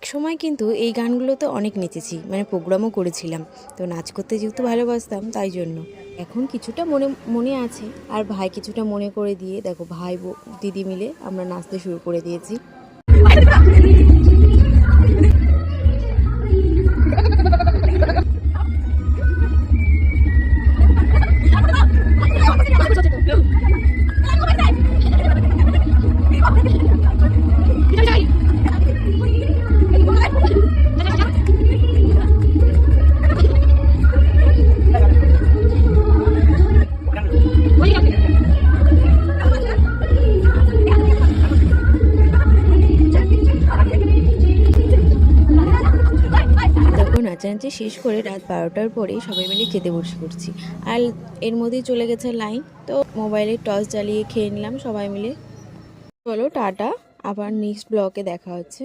সময় কিন্তু এই গানগুলোতে অনেক নেচেছি, মানে প্রোগ্রামও করেছিলাম। তো নাচ করতে যেহেতু ভালোবাসতাম তাই জন্য এখন কিছুটা মনে মনে আছে, আর ভাই কিছুটা মনে করে দিয়ে দেখো ভাই দিদি মিলে আমরা নাচতে শুরু করে দিয়েছি। নাচানাচি শেষ করে রাত 12টার পরে সবাই মিলে খেতে বসে পড়ছি। আর এর মধ্যেই চলে গেছে লাইন, তো মোবাইলে টর্চ জ্বালিয়ে খেয়ে নিলাম সবাই মিলে। চলো টাটা, আবার নেক্সট ব্লগে দেখা হচ্ছে।